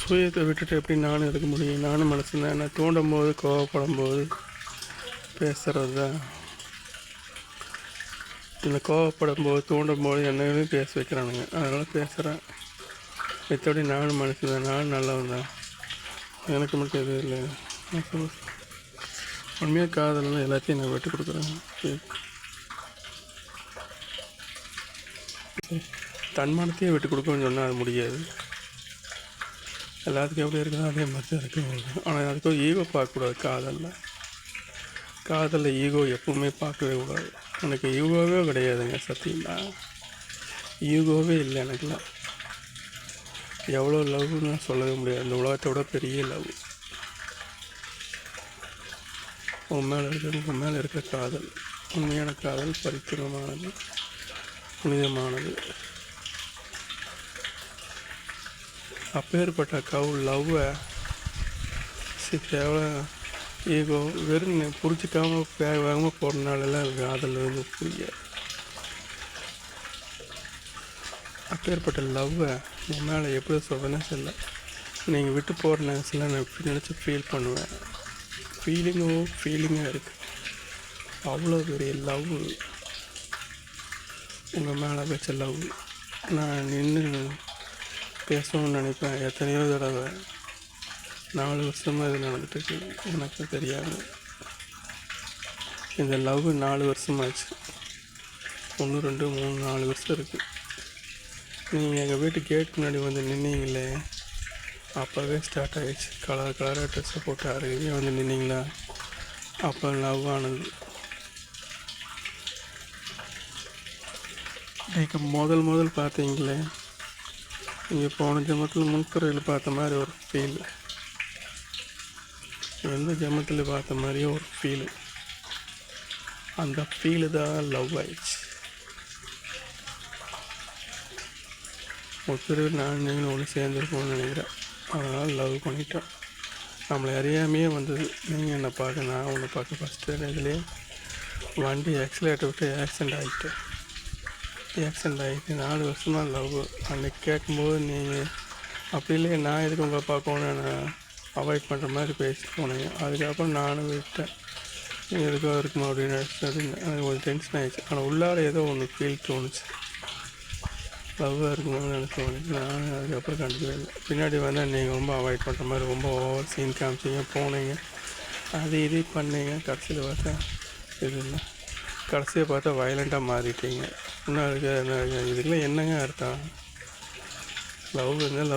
சுயத்தை விட்டுட்டு எப்படி நானும் இருக்க முடியும்? நானும் மனுஷன் தான். தூண்டும் போது கோவப்படும் போது பேசுகிறது தான். இந்த கோவப்படும் போது தூண்டும் போது என்னையும் பேச வைக்கிறானுங்க, அதனால் பேசுகிறேன். மற்றபடி நானும் மனுஷன் தான், நானும் நல்லவன் தான். எனக்கு மட்டும் எதுவும் இல்லை. உண்மையாக காதல்னா எல்லாத்தையும் நான் விட்டு கொடுக்குறேன். தன்மானத்தையே விட்டு கொடுக்கணும்னு சொன்னால் அது முடியாது. எல்லாத்துக்கும் எப்படி இருக்குதோ அதே மாதிரி தான் இருக்கு. ஆனால் அதுக்கும் ஈகோ பார்க்கக்கூடாது. காதலில் ஈகோ எப்பவுமே பார்க்கவே கூடாது. எனக்கு ஈகோவே கிடையாதுங்க, சத்தியமா ஈகோவே இல்லை எனக்குலாம். எவ்வளோ லவ்னு சொல்லவே முடியாது. இந்த உலகத்தை விட பெரிய லவ் உன் மேலே இருக்கிற காதல். உண்மையான காதல் பரிபூர்ணமானது, புனிதமானது. அப்பேற்பட்ட லவ்வை எவ்வளோ ஈகோ வெறும் புரிச்சிக்காமல் வேகமாக போகிறனாலலாம் காதல் வந்து புரியாது. அப்பேற்பட்ட லவ்வை என் மேலே எப்படி சொல்கிறேன்னு தெரியல. நீங்கள் விட்டு போகிற நேரத்தில் நான் எப்படி நினச்சி ஃபீல் பண்ணுவேன். ஃபீலிங்காக இருக்குது. அவ்வளோ பெரிய லவ் உங்கள் மேலே வச்ச லவ். நான் நின்று பேசணும்னு நினைப்பேன் எத்தனையோ தடவை. 4 வருஷமாக இது நடந்துட்டுருக்கு, எனக்கு தெரியாது. இந்த லவ் 4 வருஷமாச்சு. 1 2 3 4 வருஷம் இருக்குது. நீங்கள் எங்கள் வீட்டு கேட் முன்னாடி வந்து நின்னீங்களே, அப்போவே ஸ்டார்ட் ஆகிடுச்சு. கலராக ட்ரெஸ்ஸை போட்டு அருகே வந்து நின்னீங்களா, அப்போ லவ் ஆனது. நீங்கள் முதல் பார்த்தீங்களே, நீங்கள் போன ஜென்மத்தில் முன்கரையில் பார்த்த மாதிரி ஒரு ஃபீல், எந்த ஜென்மத்தில் பார்த்த மாதிரியே ஒரு ஃபீலு. அந்த ஃபீலு தான் லவ் ஆயிடுச்சு. ஒருத்தர் நான் நீங்களும் ஒன்று சேர்ந்துருக்கோம்னு நினைக்கிறேன். அதனால் லவ் பண்ணிட்டேன். நம்மளை அறியாமையே வந்தது. நீங்கள் என்னை பார்க்க, நான் ஒன்று பார்க்க. ஃபஸ்ட்டு இதுலேயே வண்டி ஆக்சிலேட்டர் விட்டு ஆக்சிடெண்ட் ஆகிட்டு 4 வருஷமாக லவ். அன்றைக்கி கேட்கும்போது நீங்கள் அப்படி இல்லையே, நான் எதுக்கு உங்களை பார்க்கணுன்னு நான் அவாய்ட் பண்ணுற மாதிரி பேசிட்டு போனீங்க. அதுக்கப்புறம் நானும் விட்டேன். நீங்கள் எதுக்காக இருக்குமா அப்படின்னு நினச்சது. எனக்கு கொஞ்சம் டென்ஷன் ஆகிடுச்சு. ஆனால் உள்ளார ஏதோ ஒன்று ஃபீல் தோணுச்சு, லவ்வாக இருக்கும்போது நினச்சோன்னு. நான் அதுக்கப்புறம் கண்டுக்கவே இல்லை. பின்னாடி வந்தால் நீங்கள் ரொம்ப அவாய்ட் பண்ணுற மாதிரி ரொம்ப ஓவர் சீன் காமிச்சிங்க, போனீங்க, அது இது பண்ணீங்க. கடைசியில் பார்த்தா இது இல்லை. கடைசியை பார்த்தா வயலண்ட்டாக மாறிட்டீங்க. இன்னும் அதுக்கு இதுக்கெல்லாம் என்னங்க அர்த்தம்? லவ் இருந்தால் லவ்